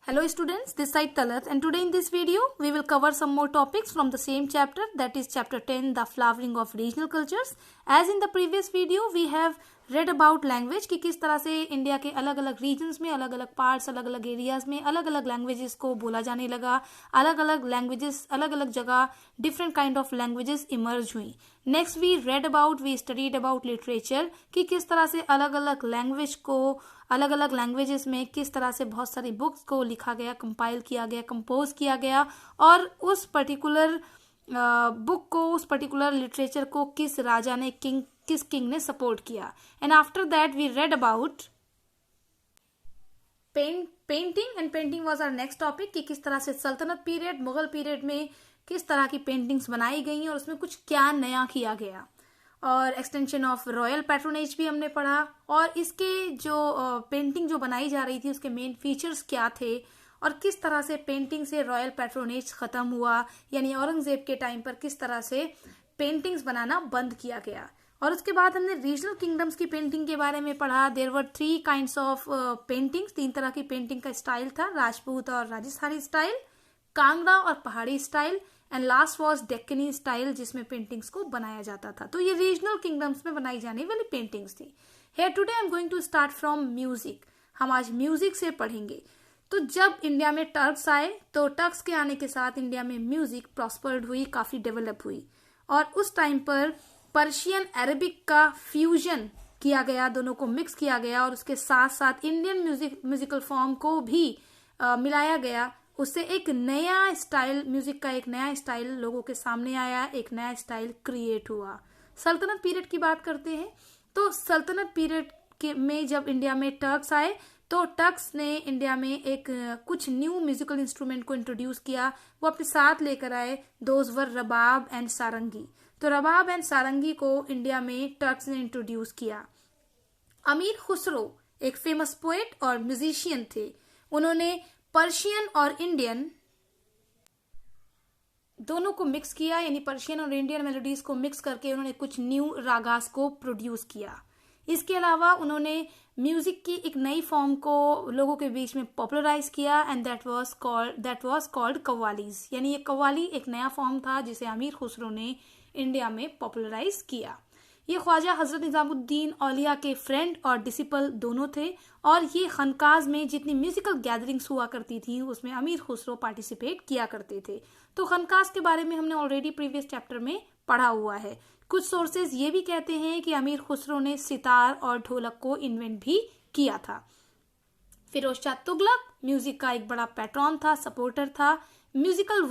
Hello students, this side Talat, and today in this video we will cover some more topics from the same chapter, that is chapter 10, the flowering of regional cultures. As in the previous video we have read about language कि किस तरह से India के अलग अलग regions में, अलग अलग पार्ट्स, अलग अलग एरियाज में अलग अलग लैंग्वेजेस को बोला जाने लगा, अलग अलग लैंग्वेजेस अलग अलग जगह different kind of languages emerge हुई. Next we studied about literature कि किस तरह से अलग अलग लैंग्वेज को, अलग अलग लैंग्वेजेस में किस तरह से बहुत सारी बुक्स को लिखा गया, कंपाइल किया गया, कंपोज किया गया, और उस पर्टिकुलर बुक को, उस पर्टिकुलर लिटरेचर को किस राजा ने, किस किंग ने सपोर्ट किया. And after that we read about painting, and painting was our next topic कि किस तरह से सल्तनत पीरियड, मुगल पीरियड में किस तरह की पेंटिंग्स बनाई गई और उसमें कुछ क्या नया किया गया. और एक्सटेंशन ऑफ रॉयल पैट्रोनेज भी हमने पढ़ा, और इसके जो पेंटिंग जो बनाई जा रही थी उसके मेन फीचर्स क्या थे, और किस तरह से पेंटिंग से रॉयल पैट्रोनेज खत्म हुआ, यानी औरंगजेब के टाइम पर किस तरह से पेंटिंग्स बनाना बंद किया गया. और उसके बाद हमने रीजनल किंगडम्स की पेंटिंग के बारे में पढ़ा. There were 3 kinds of paintings, 3 तरह की पेंटिंग का स्टाइल था, राजपूत और राजस्थानी स्टाइल, कांगड़ा और Pahari style, and last was Deccani style जिसमें पेंटिंग्स को बनाया जाता था. तो ये रीजनल किंगडम्स में बनाई जाने वाली पेंटिंग्स थी. Here today I am going to start from music. हम आज म्यूजिक से पढ़ेंगे. तो जब इंडिया में टर्क्स आए तो टर्क्स के आने के साथ इंडिया में म्यूजिक प्रॉस्पर्ड हुई, काफी डेवलप हुई, और उस टाइम पर पर्शियन अरेबिक का फ्यूजन किया गया, दोनों को मिक्स किया गया, और उसके साथ साथ इंडियन म्यूजिकल फॉर्म को भी मिलाया गया. उससे एक नया स्टाइल, म्यूजिक का एक नया स्टाइल लोगों के सामने आया, एक नया स्टाइल क्रिएट हुआ. सल्तनत पीरियड की बात करते हैं. तो सल्तनत पीरियड में जब इंडिया में टर्क्स आए तो टर्क्स ने इंडिया में एक कुछ न्यू म्यूजिकल इंस्ट्रूमेंट को इंट्रोड्यूस किया. वो अपने साथ लेकर आए. दोज वर रबाब एंड सारंगी. तो रबाब एंड सारंगी को इंडिया में टर्क्स ने इंट्रोड्यूस किया. अमीर खुसरो एक फेमस पोएट और म्यूजिशियन थे. उन्होंने पर्शियन और इंडियन दोनों को मिक्स किया, यानी पर्शियन और इंडियन मेलोडीज को मिक्स करके उन्होंने कुछ न्यू रागास को प्रोड्यूस किया. इसके अलावा उन्होंने म्यूजिक की एक नई फॉर्म को लोगों के बीच में पॉपुलराइज किया, एंड दैट वाज कॉल्ड कव्वालीज. यानी ये कव्वाली एक नया फॉर्म था जिसे अमीर खुसरो ने इंडिया में पॉपुलराइज किया. ये ख्वाजा हजरत निजामुद्दीन औलिया के फ्रेंड और डिसिपल दोनों थे, और ये खनकाज में जितनी म्यूजिकल गैदरिंग्स हुआ करती थी उसमें अमीर खुसरो पार्टिसिपेट किया करते थे. तो खनकाज के बारे में हमने ऑलरेडी प्रीवियस चैप्टर में पढ़ा हुआ है. कुछ सोर्सेज ये भी कहते हैं कि अमीर खुसरो ने सितार और ढोलक को इन्वेंट भी किया था. फिरोज शाह तुगलक म्यूजिक का एक बड़ा पैट्रॉन था, सपोर्टर था. म्यूजिकल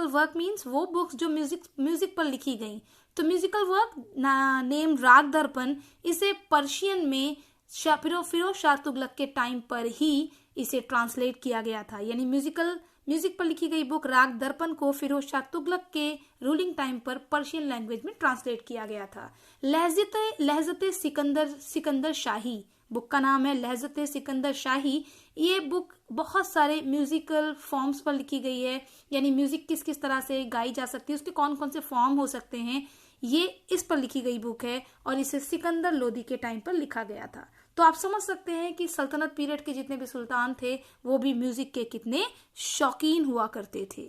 वर्क मीन्स वो बुक्स जो म्यूजिक पर लिखी गई. तो म्यूजिकल वर्क नेम राग दर्पण, इसे पर्शियन में फिरोज शाह तुगलक के टाइम पर ही इसे ट्रांसलेट किया गया था. यानी म्यूजिक पर लिखी गई बुक राग दर्पण को फिरोज शाह तुगलक के रूलिंग टाइम पर पर्शियन लैंग्वेज में ट्रांसलेट किया गया था. लहजत सिकंदर शाही बुक का नाम है, लहजत सिकंदर शाही. ये बुक बहुत सारे म्यूजिकल फॉर्म्स पर लिखी गई है, यानी म्यूजिक किस किस तरह से गाई जा सकती है, उसके कौन कौन से फॉर्म हो सकते हैं, ये इस पर लिखी गई बुक है, और इसे सिकंदर लोदी के टाइम पर लिखा गया था. तो आप समझ सकते हैं कि सल्तनत पीरियड के जितने भी सुल्तान थे वो भी म्यूजिक के कितने शौकीन हुआ करते थे.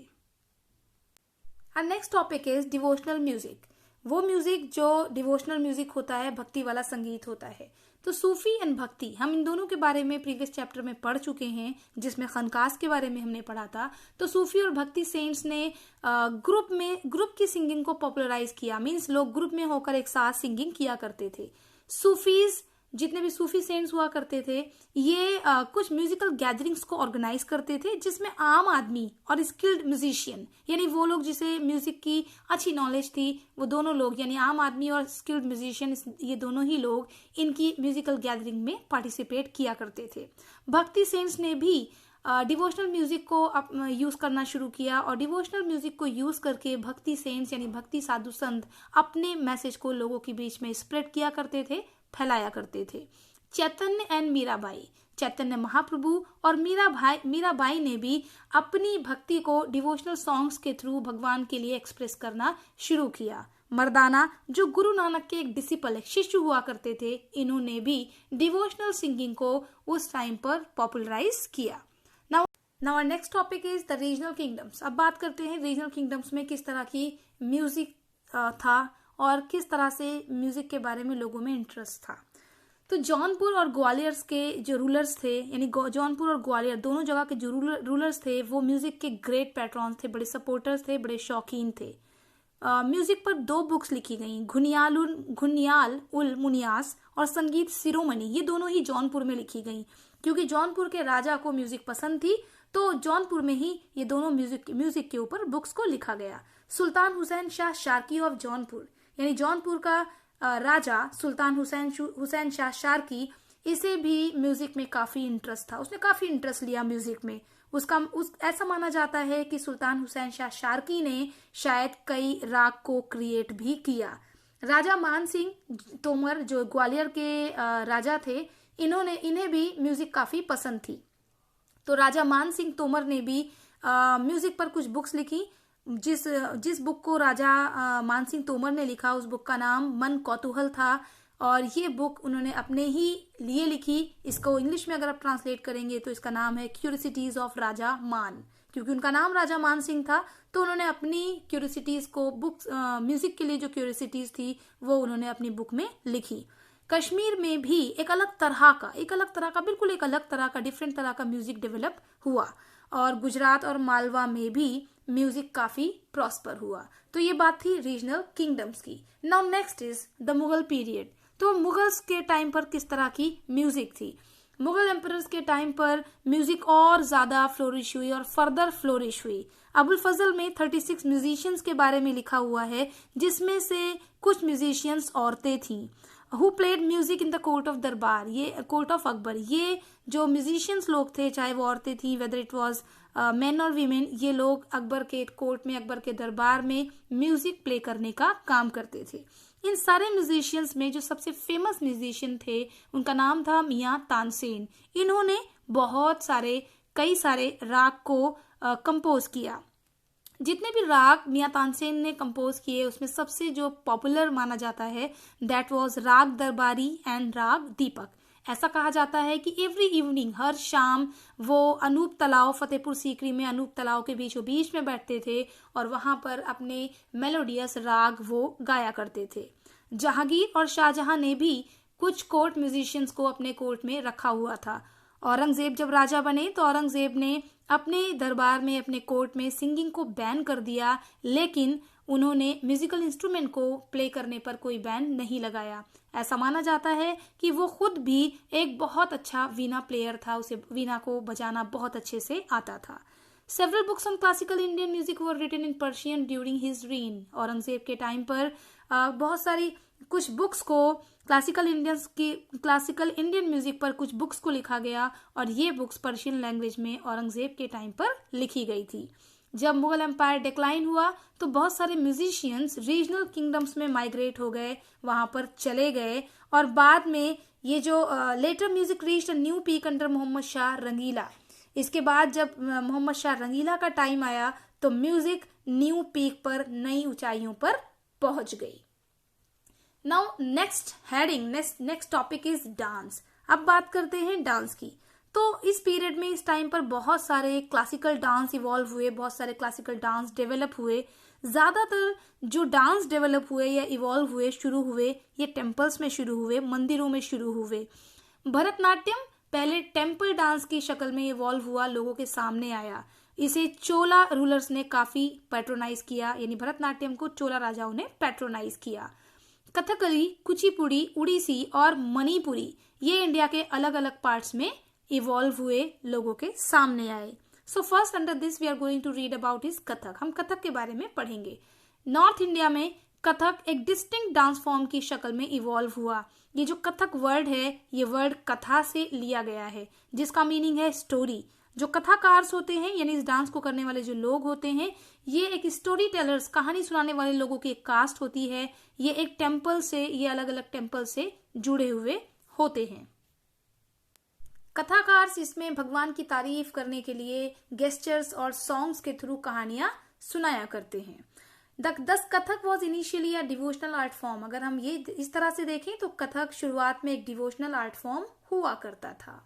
और next topic is devotional music. वो म्यूजिक जो डिवोशनल म्यूजिक होता है, भक्ति वाला संगीत होता है. तो सूफी एंड भक्ति, हम इन दोनों के बारे में प्रीवियस चैप्टर में पढ़ चुके हैं, जिसमें खनकास के बारे में हमने पढ़ा था. तो सूफी और भक्ति सेंट्स ने ग्रुप की सिंगिंग को पॉपुलराइज किया. मीन्स लोग ग्रुप में होकर एक साथ सिंगिंग किया करते थे. सूफीज, जितने भी सूफी सेंट्स हुआ करते थे, ये कुछ म्यूजिकल गैदरिंग्स को ऑर्गेनाइज करते थे, जिसमें आम आदमी और स्किल्ड म्यूजिशियन, यानी वो लोग जिसे म्यूजिक की अच्छी नॉलेज थी, वो दोनों लोग, यानी आम आदमी और स्किल्ड म्यूजिशियन, ये दोनों ही लोग इनकी म्यूजिकल गैदरिंग में पार्टिसिपेट किया करते थे. भक्ति सेंट्स ने भी डिवोशनल म्यूजिक को यूज करना शुरू किया, और डिवोशनल म्यूजिक को यूज करके भक्ति सेंट्स यानी भक्ति साधु संत अपने मैसेज को लोगों के बीच में स्प्रेड किया करते थे, फैलाया करते थे. चैतन्य एंड मीराबाई, चैतन्य महाप्रभु और मीराबाई ने भी अपनी भक्ति को डिवोशनल सॉन्ग्स के थ्रू भगवान के लिए एक्सप्रेस करना शुरू किया. मर्दाना, जो गुरु नानक के एक डिसिपल, एक शिष्य हुआ करते थे, इन्होंने भी डिवोशनल सिंगिंग को उस टाइम पर पॉपुलराइज किया. Now our next topic is the regional kingdoms. अब बात करते हैं रीजनल किंगडम्स में किस तरह की म्यूजिक था और किस तरह से म्यूजिक के बारे में लोगों में इंटरेस्ट था। तो जौनपुर और ग्वालियर के जो रूलर्स थे, यानी जौनपुर और ग्वालियर दोनों जगह के जो रूलर्स थे, वो म्यूजिक के ग्रेट पैट्रॉन्स थे, बड़े सपोर्टर्स थे, बड़े शौकीन थे। म्यूजिक पर 2 बुक्स लिखी गई, घुनियाल उल मुनियास और संगीत शिरोमणि। ये दोनों ही जौनपुर में लिखी गई, क्योंकि जौनपुर के राजा को म्यूजिक पसंद थी, तो जौनपुर में ही ये दोनों म्यूजिक के ऊपर बुक्स को लिखा गया। सुल्तान हुसैन शाह शार्की ऑफ जौनपुर, यानी जौनपुर का राजा सुल्तान हुसैन शाह शार्की, इसे भी म्यूजिक में काफी इंटरेस्ट था, उसने काफी इंटरेस्ट लिया म्यूजिक में। ऐसा माना जाता है कि सुल्तान हुसैन शाह शार्की ने शायद कई राग को क्रिएट भी किया। राजा मान सिंह तोमर जो ग्वालियर के राजा थे, इन्हें भी म्यूजिक काफी पसंद थी, तो राजा मान सिंह तोमर ने भी म्यूजिक पर कुछ बुक्स लिखी। जिस बुक को राजा मान सिंह तोमर ने लिखा, उस बुक का नाम मन कौतूहल था, और ये बुक उन्होंने अपने ही लिए लिखी। इसको इंग्लिश में अगर आप ट्रांसलेट करेंगे तो इसका नाम है क्यूरियोसिटीज ऑफ राजा मान। क्योंकि उनका नाम राजा मान सिंह था, तो उन्होंने अपनी क्यूरियोसिटीज को बुक्स, म्यूजिक के लिए जो क्यूरियोसिटीज थी वो उन्होंने अपनी बुक में लिखी। कश्मीर में भी एक अलग तरह का बिल्कुल एक अलग तरह का डिफरेंट तरह का म्यूजिक डेवलप हुआ, और गुजरात और मालवा में भी म्यूजिक काफी प्रॉस्पर हुआ। तो ये बात थी रीजनल किंगडम्स की। Now next is the Mughal period. तो मुगल्स के टाइम पर किस तरह की म्यूजिक थी। मुगल एम्परर्स के टाइम पर म्यूजिक और ज्यादा फ्लोरिश हुई और फर्दर फ्लोरिश हुई। अबुल फजल में 36 म्यूजिशियंस के बारे में लिखा हुआ है, जिसमें से कुछ म्यूजिशियंस औरतें थीं। Who played music in the court of दरबार, ये कोर्ट ऑफ अकबर, ये जो म्यूजिशियंस लोग थे, चाहे वो औरतें थी, वेदर इट वाज मेन और वीमेन, ये लोग अकबर के कोर्ट में, अकबर के दरबार में म्यूजिक प्ले करने का काम करते थे। इन सारे म्यूजिशियंस में जो सबसे फेमस म्यूजिशियन थे, उनका नाम था मियां तानसेन। इन्होंने कई सारे राग को कंपोज किया। जितने भी राग मियां तानसेन ने कंपोज किए, उसमें सबसे जो पॉपुलर माना जाता है, दैट वाज राग दरबारी एंड राग दीपक। ऐसा कहा जाता है कि एवरी इवनिंग, हर शाम, वो अनूप तालाब, फतेहपुर सीकरी में अनूप तालाब के बीचों बीच में बैठते थे और वहां पर अपने मेलोडियस राग वो गाया करते थे। जहांगीर और शाहजहां ने भी कुछ कोर्ट म्यूजिशियंस को अपने कोर्ट में रखा हुआ था। औरंगजेब जब राजा बने तो औरंगजेब ने अपने दरबार में, अपने कोर्ट में सिंगिंग को बैन कर दिया, लेकिन उन्होंने म्यूजिकल इंस्ट्रूमेंट को प्ले करने पर कोई बैन नहीं लगाया। ऐसा माना जाता है कि वो खुद भी एक बहुत अच्छा वीणा प्लेयर था, उसे वीणा को बजाना बहुत अच्छे से आता था। Several books on classical Indian music were written in Persian during his reign. Aurangzeb के टाइम पर बहुत सारी कुछ बुक्स को क्लासिकल इंडियन म्यूजिक पर कुछ बुक्स को लिखा गया, और ये बुक्स पर्शियन लैंग्वेज में औरंगजेब के टाइम पर लिखी गई थी। जब मुगल एम्पायर डिक्लाइन हुआ तो बहुत सारे म्यूजिशियंस रीजनल किंगडम्स में माइग्रेट हो गए, वहां पर चले गए, और बाद में ये जो later music reached a new peak under Mohammad Shah Rangila. इसके बाद जब मोहम्मद शाह रंगीला का टाइम आया तो म्यूजिक न्यू पीक पर, नई ऊंचाइयों पर पहुंच गई। Now next topic is dance. अब बात करते हैं डांस की। तो इस पीरियड में, इस टाइम पर बहुत सारे क्लासिकल डांस इवॉल्व हुए, बहुत सारे क्लासिकल डांस डेवलप हुए। ज्यादातर जो डांस डेवलप हुए या इवॉल्व हुए, शुरू हुए, ये टेम्पल्स में शुरू हुए, मंदिरों में शुरू हुए। भरतनाट्यम पहले टेम्पल डांस की शक्ल में इवॉल्व हुआ, लोगों के सामने आया। इसे चोला रूलर्स ने काफी पैट्रोनाइज किया, यानी भरतनाट्यम को चोला राजाओं ने पैट्रोनाइज किया। कथकली, कुचिपुड़ी, उड़ीसी और मणिपुरी, ये इंडिया के अलग अलग पार्ट्स में इवॉल्व हुए, लोगों के सामने आए। So first under this we are going to read about is Kathak. हम कथक के बारे में पढ़ेंगे। नॉर्थ इंडिया में कथक एक डिस्टिंक्ट डांस फॉर्म की शक्ल में इवॉल्व हुआ। ये जो कथक वर्ड है, ये वर्ड कथा से लिया गया है, जिसका मीनिंग है स्टोरी। जो कथाकार्स होते हैं, यानी इस डांस को करने वाले जो लोग होते हैं, ये एक स्टोरी टेलर्स, कहानी सुनाने वाले लोगों की एक कास्ट होती है। ये एक टेम्पल से, ये अलग अलग टेम्पल से जुड़े हुए होते हैं। कथाकार्स इसमें भगवान की तारीफ करने के लिए गेस्चर्स और सॉन्ग्स के थ्रू कहानियां सुनाया करते हैं। दस Kathak was initially a devotional art form. अगर हम ये इस तरह से देखें तो कथक शुरुआत में एक डिवोशनल आर्ट फॉर्म हुआ करता था।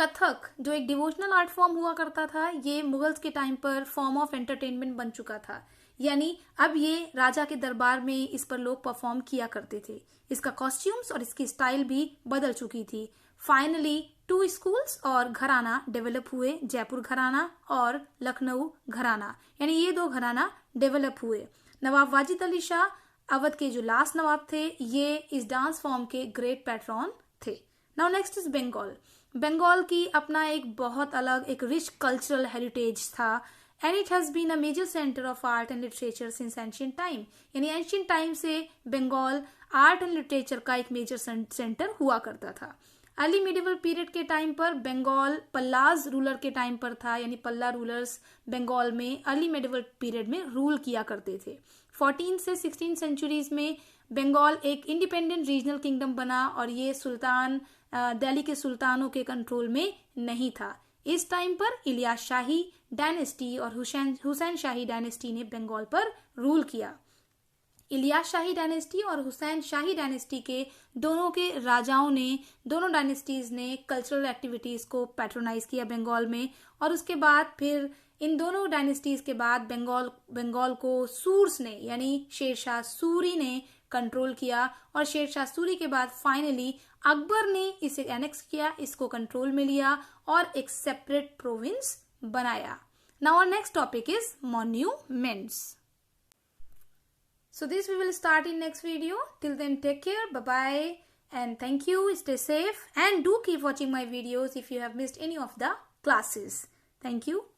कथक जो एक डिवोशनल आर्ट फॉर्म हुआ करता था, ये मुगल्स के टाइम पर फॉर्म ऑफ एंटरटेनमेंट बन चुका था, यानी अब ये राजा के दरबार में इस पर लोग परफॉर्म किया करते थे। इसका कॉस्ट्यूम्स और इसकी स्टाइल भी बदल चुकी थी। फाइनली 2 स्कूल्स और घराना डेवलप हुए, जयपुर घराना और लखनऊ घराना, यानी ये 2 घराना डेवलप हुए। नवाब वाजिद अली शाह अवध के जो लास्ट नवाब थे, ये इस डांस फॉर्म के ग्रेट पैट्रॉन थे। Now next is Bengal. Bengal की अपना एक बहुत अलग एक रिच कल्चरल हेरिटेज था, and it has been a major centre of art and literature since ancient time, यानी एंशियंट टाइम से बंगाल आर्ट एंड लिटरेचर का एक मेजर सेंटर हुआ करता था। अर्ली मिडिवल पीरियड के टाइम पर बंगाल पल्लाज रूलर के टाइम पर था, यानी पल्ला रूलर्स बंगाल में अर्ली मिडिवल पीरियड में रूल किया करते थे। 14 से 16 सेंचुरीज में बंगाल एक इंडिपेंडेंट रीजनल किंगडम बना और ये सुल्तान दिल्ली के सुल्तानों के कंट्रोल में नहीं था। इस टाइम पर इलियास शाही डायनेस्टी और हुसैन शाही डायनेस्टी ने बंगाल पर रूल किया। इलियास शाही डायनेस्टी और हुसैन शाही डायनेस्टी के राजाओं ने, दोनों डायनेस्टीज ने कल्चरल एक्टिविटीज को पैट्रोनाइज किया बंगाल में, और उसके बाद फिर इन दोनों डायनेस्टीज के बाद बंगाल को सूर्स ने, यानी शेरशाह सूरी ने कंट्रोल किया, और शेरशाह सूरी के बाद फाइनली अकबर ने इसे एनेक्स किया, इसको कंट्रोल में लिया और एक सेपरेट प्रोविंस बनाया। Now our next topic is monuments. So this we will start in next video. Till then, take care. Bye bye. And thank you. Stay safe. And do keep watching my videos if you have missed any of the classes. Thank you.